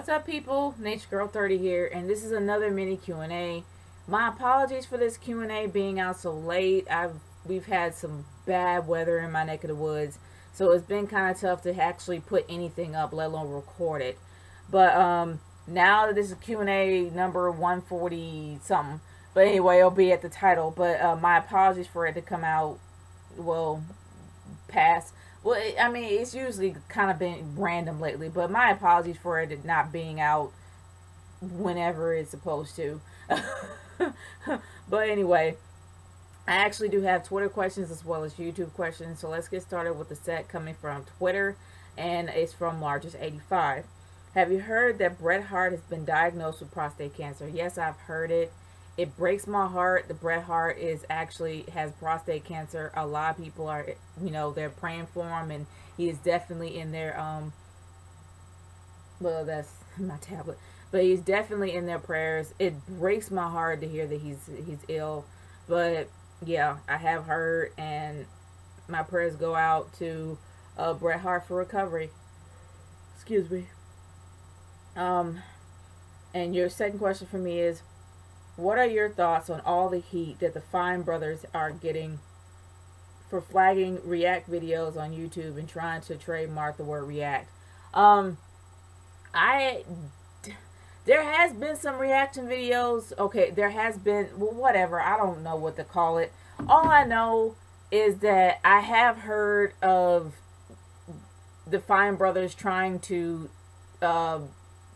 What's up, people? Nature Girl 30 here, and this is another mini Q&A. My apologies for this Q&A being out so late. We've had some bad weather in my neck of the woods, so it's been kind of tough to actually put anything up, let alone record it. But now that this is Q&A number 140 something, but anyway, it'll be at the title. But my apologies for it to come out, well, past. Well, I mean, it's usually kind of been random lately, but my apologies for it not being out whenever it's supposed to. But anyway, I actually do have Twitter questions as well as YouTube questions, so let's get started with the set coming from Twitter, and it's from Largest85. Have you heard that Bret Hart has been diagnosed with prostate cancer? Yes, I've heard it. It breaks my heart that Bret Hart has prostate cancer. A lot of people are, they're praying for him, and he is definitely in their, well, that's my tablet, but he's definitely in their prayers. It breaks my heart to hear that he's ill, but yeah, I have heard, and my prayers go out to Bret Hart for recovery. Excuse me. And your second question for me is, what are your thoughts on all the heat that the Fine Brothers are getting for flagging react videos on YouTube and trying to trademark the word react? There has been some reaction videos. Okay, there has been, well, whatever. I don't know what to call it. All I know is that I have heard of the Fine Brothers trying to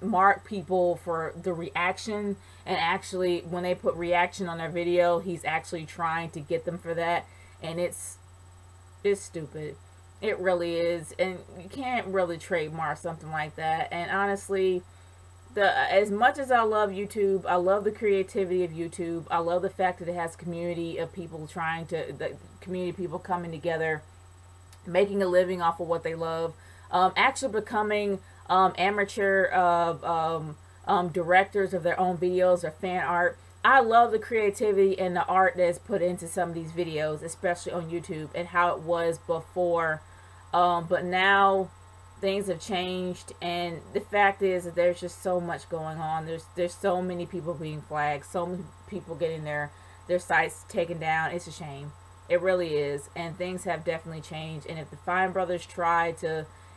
mark people for the reaction, and actually when they put reaction on their video, he's actually trying to get them for that, and it's stupid. It really is, and you can't really trademark something like that. And honestly, as much as I love YouTube, I love the creativity of YouTube, I love the fact that it has community of people people coming together, making a living off of what they love, actually becoming amateur directors of their own videos or fan art. I love the creativity and the art that's put into some of these videos, especially on YouTube, and how it was before. But now things have changed, and the fact is that there's just so much going on. There's so many people being flagged, so many people getting their sites taken down. It's a shame. It really is. And things have definitely changed. And if the Fine Brothers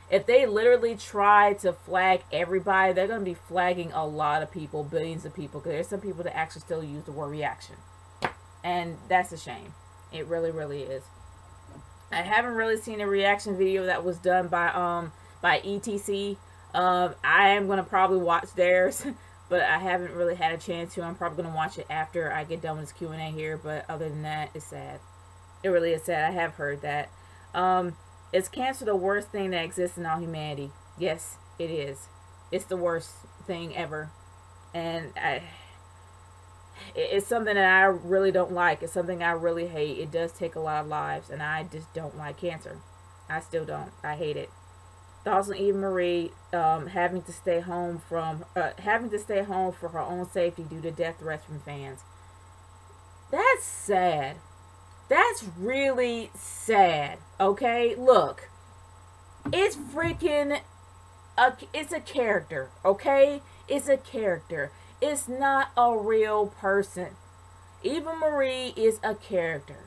if they literally try to flag everybody, they're going to be flagging a lot of people, billions of people, because there's some people that actually still use the word reaction. And that's a shame. It really, really is. I haven't really seen a reaction video that was done by ETC. I am going to probably watch theirs, but I haven't really had a chance to. I'm probably going to watch it after I get done with this Q&A here, but other than that, it's sad. It really is sad. I have heard that. Is cancer the worst thing that exists in all humanity? Yes, it is. It's the worst thing ever. And it's something that I really don't like. It's something I really hate. It does take a lot of lives, and I just don't like cancer. I still don't. I hate it. Thoughts on Eva Marie having to stay home for her own safety due to death threats from fans. That's sad. That's really sad, okay? Look, it's freaking, it's a character, okay? It's a character. It's not a real person. Eva Marie is a character.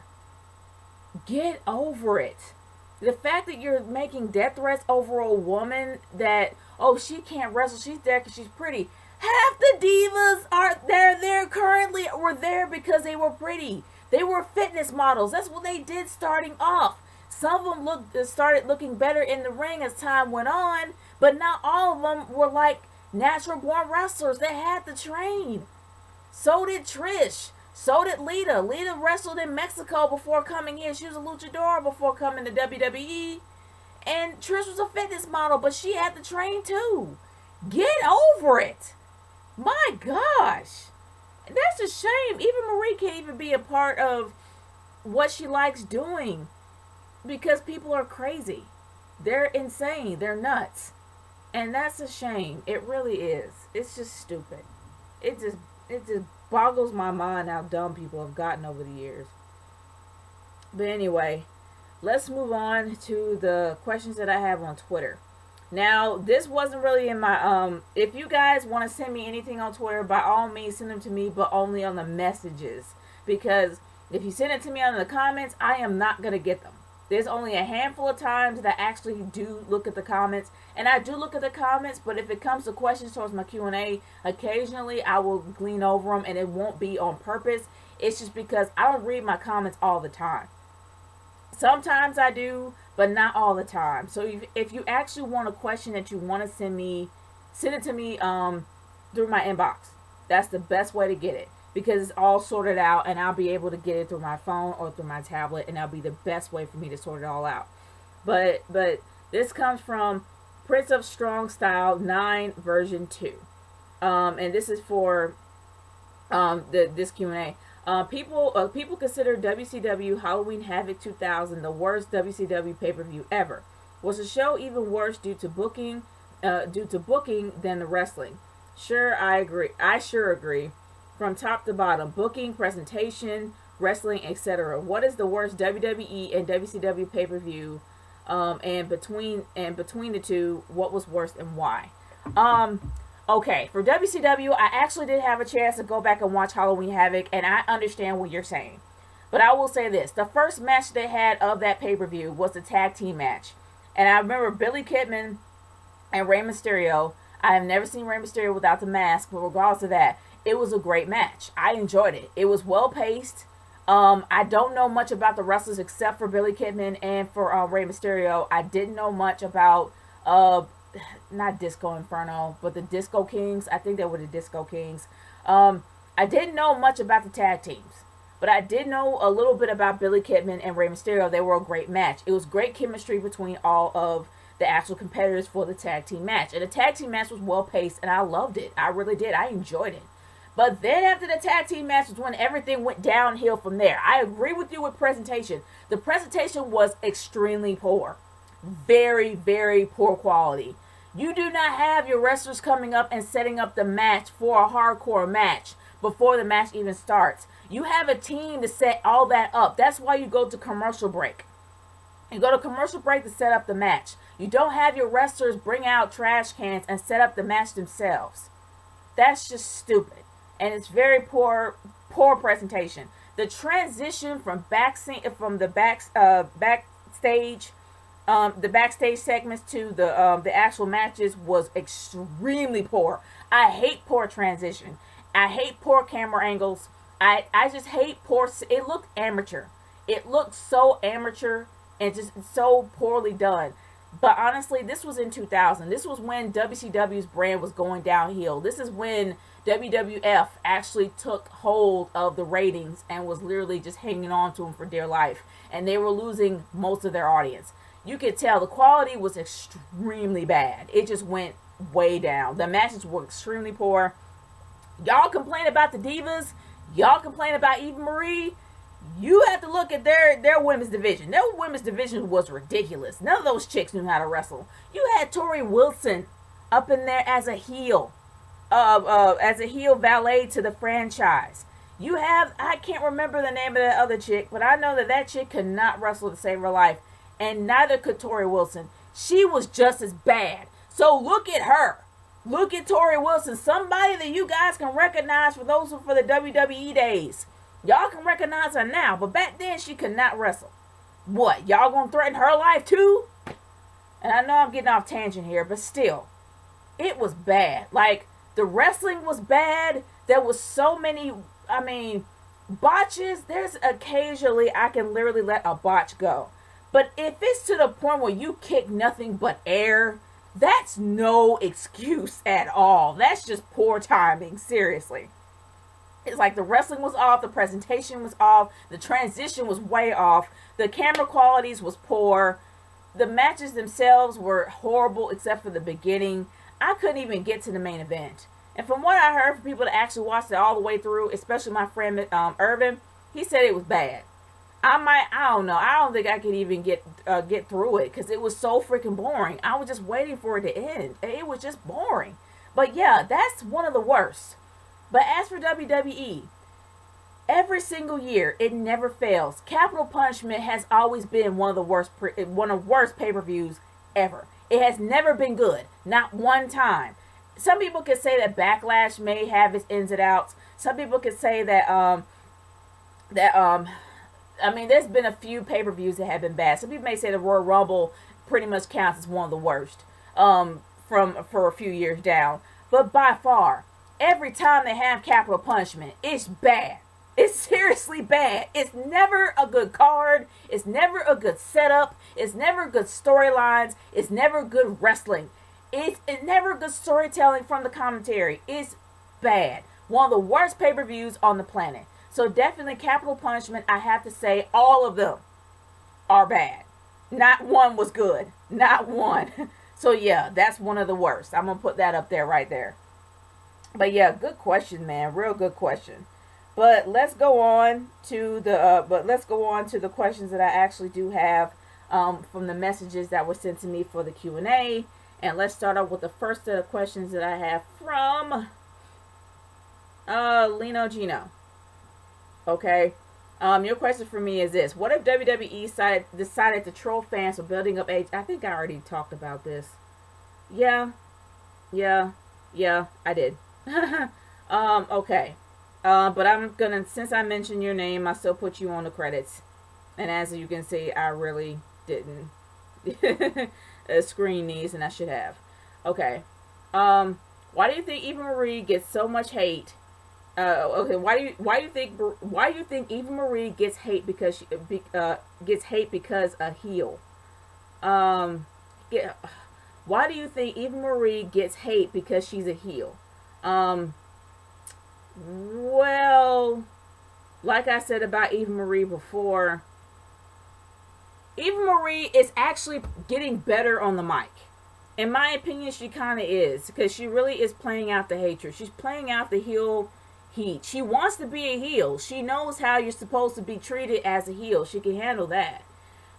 Get over it. The fact that you're making death threats over a woman that, oh, she can't wrestle, she's there because she's pretty. Half the divas were there because they were pretty. They were fitness models. That's what they did starting off. Some of them started looking better in the ring as time went on, but not all of them were like natural-born wrestlers. They had to train. So did Trish. So did Lita. Lita wrestled in Mexico before coming here. She was a luchador before coming to WWE. And Trish was a fitness model, but she had to train too. Get over it. My gosh. That's a shame. Eva Marie can't even be a part of what she likes doing because people are crazy. They're insane. They're nuts. And that's a shame. It really is. It's just stupid. It just boggles my mind how dumb people have gotten over the years. But anyway, let's move on to the questions that I have on Twitter. Now, this wasn't really in my, if you guys want to send me anything on Twitter, by all means, send them to me, but only on the messages. Because if you send it to me on the comments, I am not going to get them. There's only a handful of times that I actually do look at the comments. And I do look at the comments, but if it comes to questions towards my Q&A, occasionally I will glean over them, and it won't be on purpose. It's just because I don't read my comments all the time. Sometimes I do, but not all the time. So if you actually want a question that you want to send it to me through my inbox. That's the best way to get it, because it's all sorted out, and I'll be able to get it through my phone or through my tablet, and that'll be the best way for me to sort it all out. But this comes from Prince of Strong Style 9 version 2. And this is for this Q&A. People consider WCW Halloween Havoc 2000 the worst WCW pay-per-view ever. Was the show even worse due to booking than the wrestling? Sure, I agree. I sure agree. From top to bottom, booking, presentation, wrestling, etc. What is the worst WWE and WCW pay-per-view? And between the two, what was worse and why? Okay, for WCW, I actually did have a chance to go back and watch Halloween Havoc, and I understand what you're saying. But I will say this. The first match they had of that pay-per-view was the tag team match. And I remember Billy Kidman and Rey Mysterio. I have never seen Rey Mysterio without the mask, but regardless of that, it was a great match. I enjoyed it. It was well-paced. I don't know much about the wrestlers except for Billy Kidman and for Rey Mysterio. I didn't know much about... not Disco Inferno, but the Disco Kings. I think they were the Disco Kings. I didn't know much about the tag teams, but I did know a little bit about Billy Kidman and Rey Mysterio. They were a great match. It was great chemistry between all of the actual competitors for the tag team match. And the tag team match was well paced, and I loved it. I really did. I enjoyed it. But then after the tag team match was when everything went downhill from there. I agree with you with presentation. The presentation was extremely poor. Very, very poor quality. You do not have your wrestlers coming up and setting up the match for a hardcore match before the match even starts. You have a team to set all that up. That's why you go to commercial break. You go to commercial break to set up the match. You don't have your wrestlers bring out trash cans and set up the match themselves. That's just stupid. And it's very poor presentation. The transition from the backstage segments to the actual matches was extremely poor. I hate poor transition. I hate poor camera angles. I just hate poor. It looked amateur. It looked so amateur and just so poorly done. But honestly, this was in 2000. This was when WCW's brand was going downhill. This is when WWF actually took hold of the ratings and was literally just hanging on to them for dear life. And they were losing most of their audience. You could tell the quality was extremely bad. It just went way down. The matches were extremely poor. Y'all complain about the Divas. Y'all complain about Eva Marie. You have to look at their women's division. Their women's division was ridiculous. None of those chicks knew how to wrestle. You had Tori Wilson up in there as a heel. As a heel valet to the franchise. You have, I can't remember the name of that other chick, but I know that chick could not wrestle to save her life. And neither could Tori Wilson. She was just as bad. So look at her. Look at Tori Wilson. Somebody that you guys can recognize for those for the WWE days. Y'all can recognize her now. But back then she could not wrestle. What? Y'all gonna threaten her life too? And I know I'm getting off tangent here, but still. It was bad. Like, the wrestling was bad. There was so many, botches. There's occasionally I can literally let a botch go. But if it's to the point where you kick nothing but air, that's no excuse at all. That's just poor timing, seriously. It's like the wrestling was off, the presentation was off, the transition was way off, the camera qualities was poor, the matches themselves were horrible except for the beginning. I couldn't even get to the main event. And from what I heard from people that actually watched it all the way through, especially my friend Irvin, he said it was bad. I don't know. I don't think I could even get through it because it was so freaking boring. I was just waiting for it to end. It was just boring. But yeah, that's one of the worst. But as for WWE, every single year, it never fails. Capital Punishment has always been one of the worst pay-per-views ever. It has never been good. Not one time. Some people could say that Backlash may have its ins and outs. Some people could say that I mean, there's been a few pay-per-views that have been bad. Some people may say the Royal Rumble pretty much counts as one of the worst for a few years down. But by far, every time they have capital punishment, it's bad. It's seriously bad. It's never a good card. It's never a good setup. It's never good storylines. It's never good wrestling. It's never good storytelling from the commentary. It's bad. One of the worst pay-per-views on the planet. So definitely capital punishment, I have to say all of them are bad. Not one was good. Not one. So yeah, that's one of the worst. I'm going to put that up there right there. But yeah, good question, man. Real good question. But let's go on to the questions that I actually do have from the messages that were sent to me for the Q&A. And let's start off with the first set of questions that I have from Lino Gino. Okay. Your question for me is this. What if WWE decided to troll fans for building up age? I think I already talked about this. Yeah, I did. Okay. But I'm gonna, since I mentioned your name, I still put you on the credits. And as you can see, I really didn't screen these, and I should have. Okay. Why do you think Eva Marie gets so much hate? Okay. Why do you think Eva Marie gets hate because because a heel? Yeah. Why do you think Eva Marie gets hate because she's a heel? Well, like I said about Eva Marie before, Eva Marie is actually getting better on the mic. In my opinion, she kind of is, because she really is playing out the hatred. She's playing out the heel heat. She wants to be a heel. She knows how you're supposed to be treated as a heel. She can handle that.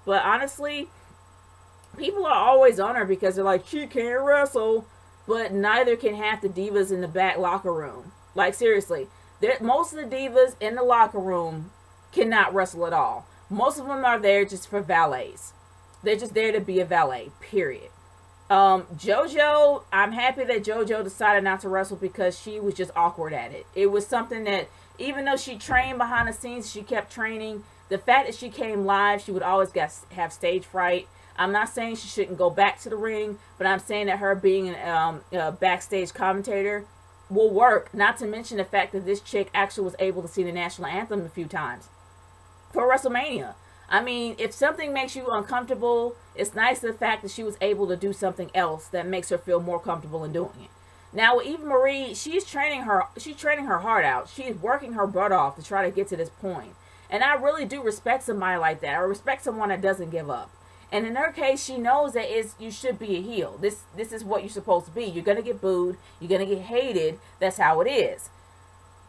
But honestly, people are always on her because they're like, she can't wrestle. But neither can half the divas in the back locker room. Like, seriously. Most of the divas in the locker room cannot wrestle at all. Most of them are there just for valets. They're just there to be a valet, period. JoJo, I'm happy that JoJo decided not to wrestle because she was just awkward at it. It was something that, even though she trained behind the scenes, she kept training. The fact that she came live, she would always have stage fright. I'm not saying she shouldn't go back to the ring, but I'm saying that her being a backstage commentator will work. Not to mention the fact that this chick actually was able to see the national anthem a few times for WrestleMania. I mean, if something makes you uncomfortable, it's nice the fact that she was able to do something else that makes her feel more comfortable in doing it. Now with Eva Marie, she's training her heart out. She's working her butt off to try to get to this point. And I really do respect somebody like that. I respect someone that doesn't give up. And in her case, she knows that you should be a heel. This is what you're supposed to be. You're going to get booed. You're going to get hated. That's how it is.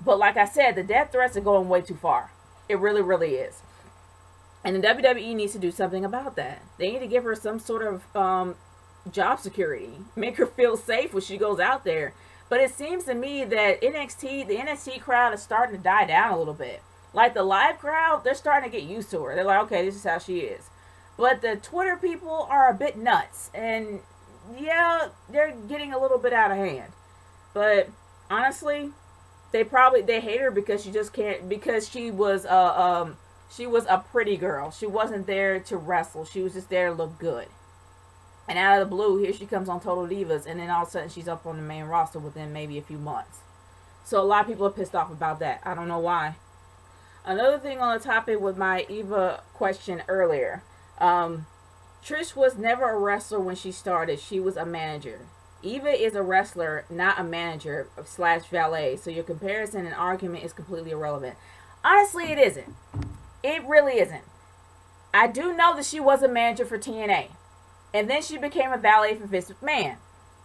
But like I said, the death threats are going way too far. It really, really is. And the WWE needs to do something about that. They need to give her some sort of job security. Make her feel safe when she goes out there. But it seems to me that the NXT crowd is starting to die down a little bit. Like the live crowd, they're starting to get used to her. They're like, okay, this is how she is. But the Twitter people are a bit nuts. And yeah, they're getting a little bit out of hand. But honestly, they hate her because she just can't, because she was a pretty girl. She wasn't there to wrestle. She was just there to look good. And out of the blue, here she comes on Total Divas, and then all of a sudden she's up on the main roster within maybe a few months. So a lot of people are pissed off about that. I don't know why. Another thing on the topic with my Eva question earlier. Trish was never a wrestler when she started. She was a manager. Eva is a wrestler, not a manager / valet. So your comparison and argument is completely irrelevant. Honestly, it isn't. It really isn't. I do know that she was a manager for TNA. And then she became a valet for Vince McMahon.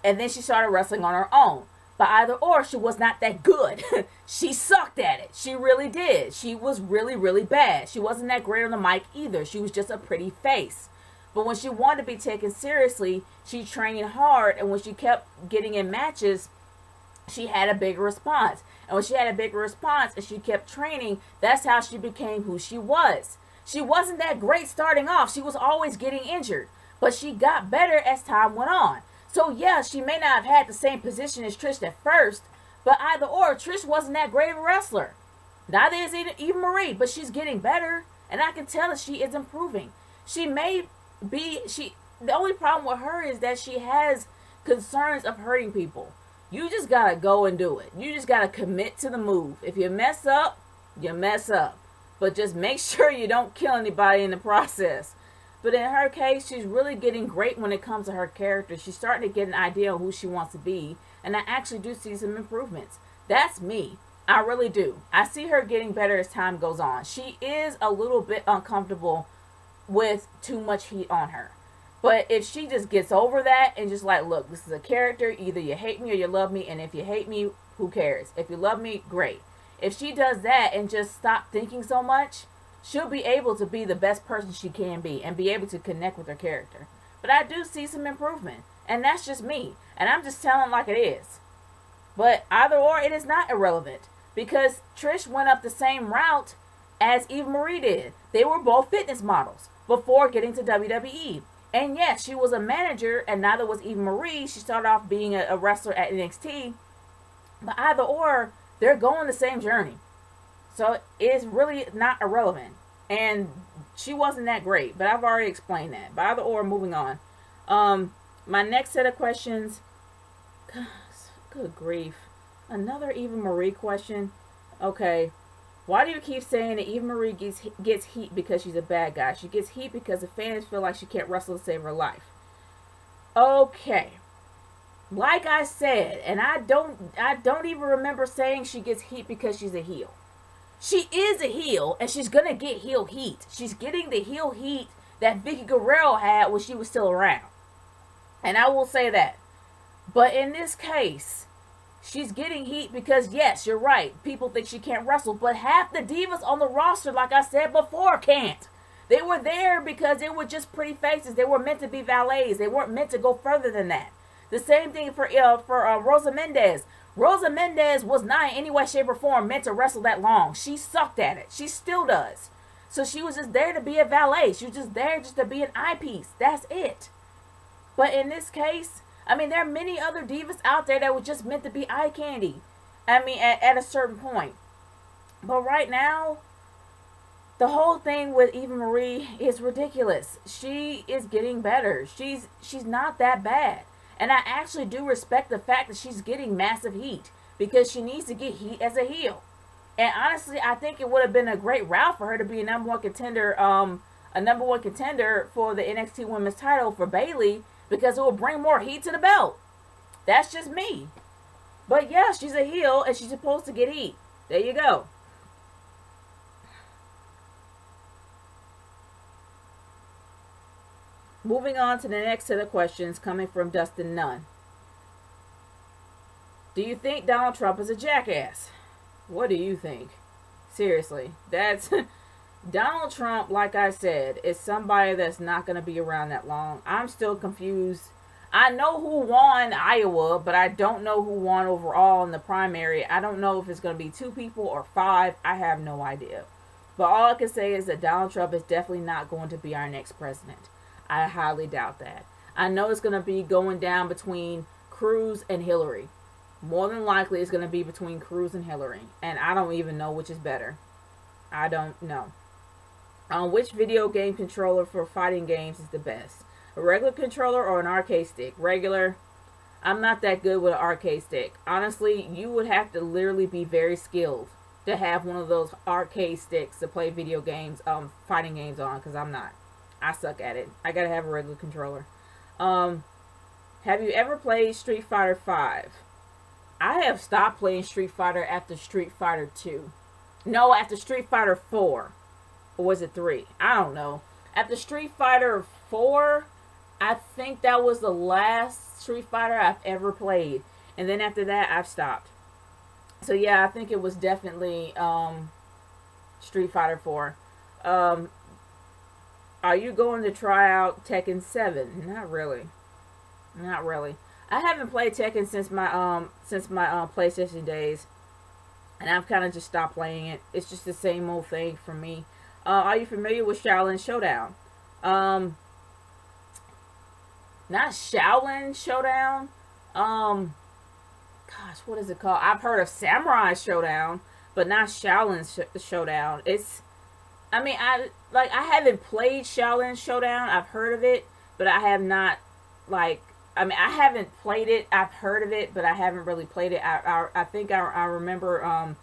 And then she started wrestling on her own. But either or, she was not that good. She sucked at it. She really did. She was really, really bad. She wasn't that great on the mic either. She was just a pretty face. But when she wanted to be taken seriously, she trained hard. And when she kept getting in matches, she had a bigger response. And when she had a bigger response and she kept training, that's how she became who she was. She wasn't that great starting off. She was always getting injured. But she got better as time went on. So yeah, she may not have had the same position as Trish at first, but either or, Trish wasn't that great of a wrestler. Neither is Eva Marie, but she's getting better, and I can tell that she is improving. She may be, the only problem with her is that she has concerns of hurting people. You just gotta go and do it. You just gotta commit to the move. If you mess up, you mess up. But just make sure you don't kill anybody in the process. But in her case, she's really getting great when it comes to her character. She's starting to get an idea of who she wants to be. And I actually do see some improvements. That's me. I really do. I see her getting better as time goes on. She is a little bit uncomfortable with too much heat on her. But if she just gets over that and just like, look, this is a character. Either you hate me or you love me. And if you hate me, who cares? If you love me, great. If she does that and just stop thinking so much, she'll be able to be the best person she can be and be able to connect with her character. But I do see some improvement. And that's just me. And I'm just telling like it is. But either or, it is not irrelevant. Because Trish went up the same route as Eva Marie did. They were both fitness models before getting to WWE. And yes, she was a manager, and neither was Eva Marie. She started off being a wrestler at NXT. But either or, they're going the same journey. So it's really not irrelevant. And she wasn't that great, but I've already explained that. But either or, moving on. My next set of questions. Gosh, good grief. Another Eva Marie question. Okay. Why do you keep saying that Eva Marie gets heat because she's a bad guy? She gets heat because the fans feel like she can't wrestle to save her life. Okay. Like I said, and I don't even remember saying she gets heat because she's a heel. She is a heel, and she's gonna get heel heat. She's getting the heel heat that Vicky Guerrero had when she was still around. And I will say that. But in this case, she's getting heat because, yes, you're right. People think she can't wrestle. But half the divas on the roster, like I said before, can't. They were there because they were just pretty faces. They were meant to be valets. They weren't meant to go further than that. The same thing for Rosa Mendez. Rosa Mendez was not in any way, shape, or form meant to wrestle that long. She sucked at it. She still does. So she was just there to be a valet. She was just there just to be an eyepiece. That's it. But in this case, I mean, there are many other divas out there that were just meant to be eye candy. I mean, at a certain point. But right now, the whole thing with Eva Marie is ridiculous. She is getting better. She's not that bad. And I actually do respect the fact that she's getting massive heat. Because she needs to get heat as a heel. And honestly, I think it would have been a great route for her to be a number one contender for the NXT Women's title for Bayley. Because it will bring more heat to the belt. That's just me. But yeah, she's a heel and she's supposed to get heat. There you go. Moving on to the next set of questions coming from Dustin Nunn. Do you think Donald Trump is a jackass? What do you think? Seriously, that's... Donald Trump, like I said, is somebody that's not going to be around that long. I'm still confused. I know who won Iowa, but I don't know who won overall in the primary. I don't know if it's going to be 2 people or 5. I have no idea. But all I can say is that Donald Trump is definitely not going to be our next president. I highly doubt that. I know it's going to be going down between Cruz and Hillary. More than likely, it's going to be between Cruz and Hillary. And I don't even know which is better. I don't know. Which video game controller for fighting games is the best? A regular controller or an arcade stick? Regular. I'm not that good with an arcade stick. Honestly, you would have to literally be very skilled to have one of those arcade sticks to play video games, fighting games on, because I'm not. I suck at it. I gotta have a regular controller. Have you ever played Street Fighter V? I have stopped playing Street Fighter after Street Fighter 2. No, after Street Fighter 4. Or was it 3? I don't know. After Street Fighter 4, I think that was the last Street Fighter I've ever played. And then after that, I've stopped. So yeah, I think it was definitely Street Fighter 4. Are you going to try out Tekken 7? Not really. Not really. I haven't played Tekken since my PlayStation days. And I've kind of just stopped playing it. It's just the same old thing for me. Are you familiar with Xiaolin Showdown? not Xiaolin Showdown. Gosh, what is it called? I've heard of Samurai Showdown, but not Xiaolin Showdown. I mean, I haven't played Xiaolin Showdown. I've heard of it, but I have not, like, I mean, I haven't played it. I've heard of it, but I haven't really played it. I think I remember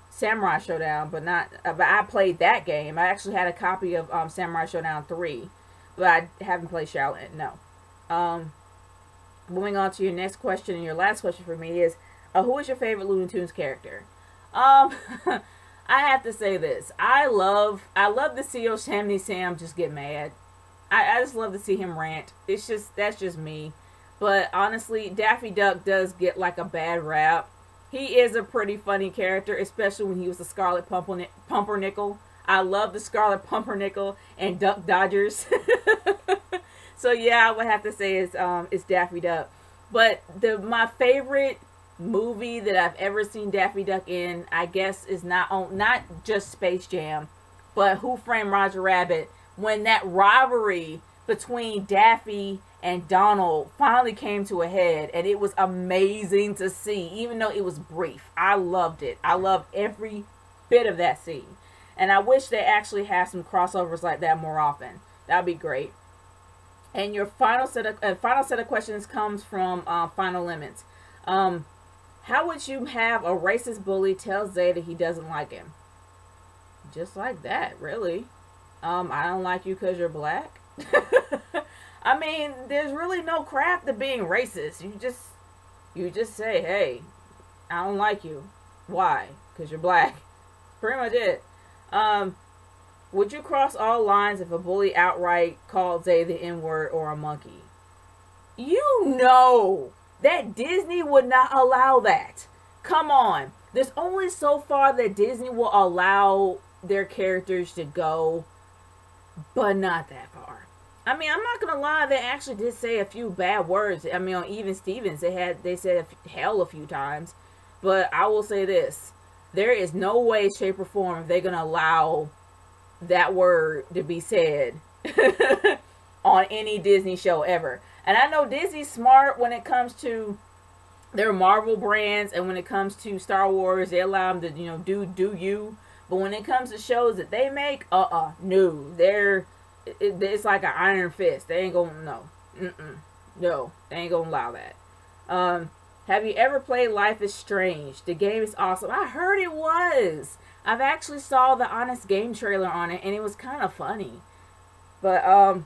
Samurai Showdown, but I played that game. I actually had a copy of Samurai Showdown 3, but I haven't played Xiaolin. No. Moving on to your next question, and your last question for me is, who is your favorite Looney Tunes character? I have to say this. I love to see Yosemite Sam just get mad. I just love to see him rant. That's just me. But honestly, Daffy Duck does get like a bad rap. He is a pretty funny character, especially when he was the Scarlet Pumpernickel. I love the Scarlet Pumpernickel and Duck Dodgers. So yeah, I would have to say it's Daffy Duck. But my favorite movie that I've ever seen Daffy Duck in, I guess, is not just Space Jam, but Who Framed Roger Rabbit, when that rivalry between Daffy and Donald finally came to a head, and it was amazing to see, even though it was brief. I loved it. I loved every bit of that scene. And I wish they actually have some crossovers like that more often. That'd be great. And your final set of questions comes from Final Limits. How would you have a racist bully tell Zeta he doesn't like him? Just like that, really. I don't like you because you're black. I mean, there's really no craft to being racist. You just say, hey, I don't like you. Why? Because you're black. Pretty much it. Would you cross all lines if a bully outright called Zay the N-word or a monkey? You know that Disney would not allow that. Come on. There's only so far that Disney will allow their characters to go, but not that far. I mean, I'm not gonna lie, they actually did say a few bad words. I mean, on Even Stevens, they said hell a few times. But I will say this. There is no way, shape, or form they're gonna allow that word to be said on any Disney show ever. And I know Disney's smart when it comes to their Marvel brands, and when it comes to Star Wars, they allow them to, do you. But when it comes to shows that they make, no, it's like an iron fist. They ain't gonna, no, they ain't gonna allow that. Have you ever played Life is Strange? The game is awesome. I heard it was. I've actually saw the Honest Game trailer on it, and it was kind of funny. But,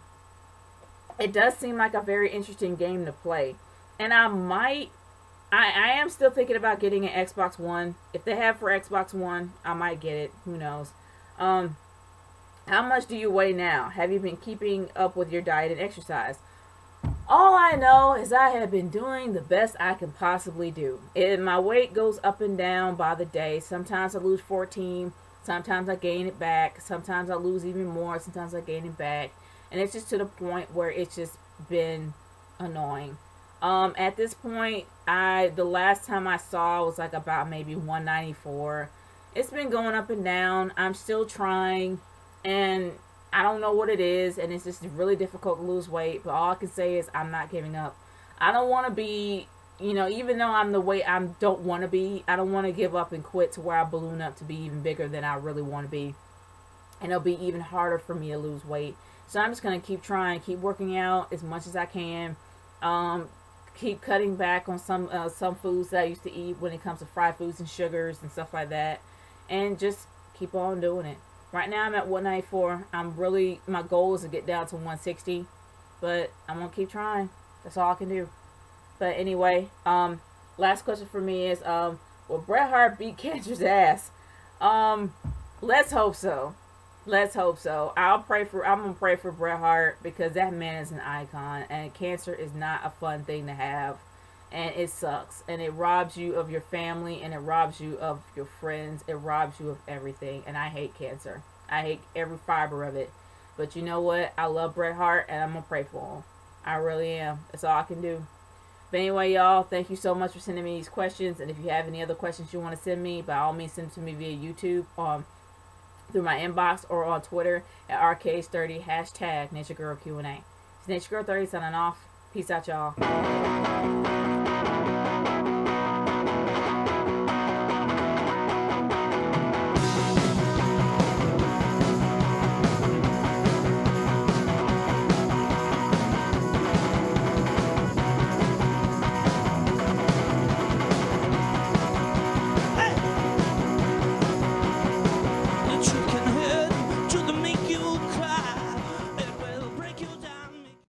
it does seem like a very interesting game to play. And I am still thinking about getting an Xbox One. If they have for Xbox One, I might get it. Who knows? How much do you weigh now? Have you been keeping up with your diet and exercise? All I know is I have been doing the best I can possibly do. And my weight goes up and down by the day. Sometimes I lose 14. Sometimes I gain it back. Sometimes I lose even more. Sometimes I gain it back. And it's just to the point where it's just been annoying. At this point, the last time I saw was like about maybe 194. It's been going up and down. I'm still trying, and I don't know what it is, and it's just really difficult to lose weight. But all I can say is I'm not giving up. I don't want to be, even though I'm the weight I don't want to be, I don't want to give up and quit to where I balloon up to be even bigger than I really want to be. And it'll be even harder for me to lose weight. So I'm just going to keep trying, keep working out as much as I can. Keep cutting back on some foods that I used to eat when it comes to fried foods and sugars and stuff like that. And just keep on doing it. Right now I'm at 194. My goal is to get down to 160. But I'm going to keep trying. That's all I can do. But anyway, last question for me is, will Bret Hart beat Cancer's ass? Let's hope so. Let's hope so. I'm gonna pray for Bret Hart, because that man is an icon, and cancer is not a fun thing to have, and it sucks, and it robs you of your family, and it robs you of your friends, it robs you of everything, and I hate cancer. I hate every fiber of it. But you know what? I love Bret Hart, and I'm gonna pray for him. I really am. That's all I can do. But anyway, y'all, thank you so much for sending me these questions, and if you have any other questions you want to send me, by all means send them to me via YouTube, through my inbox, or on Twitter at arcades30 #NatureGirlQ&A. Snitch Girl 30 signing off. Peace out, y'all.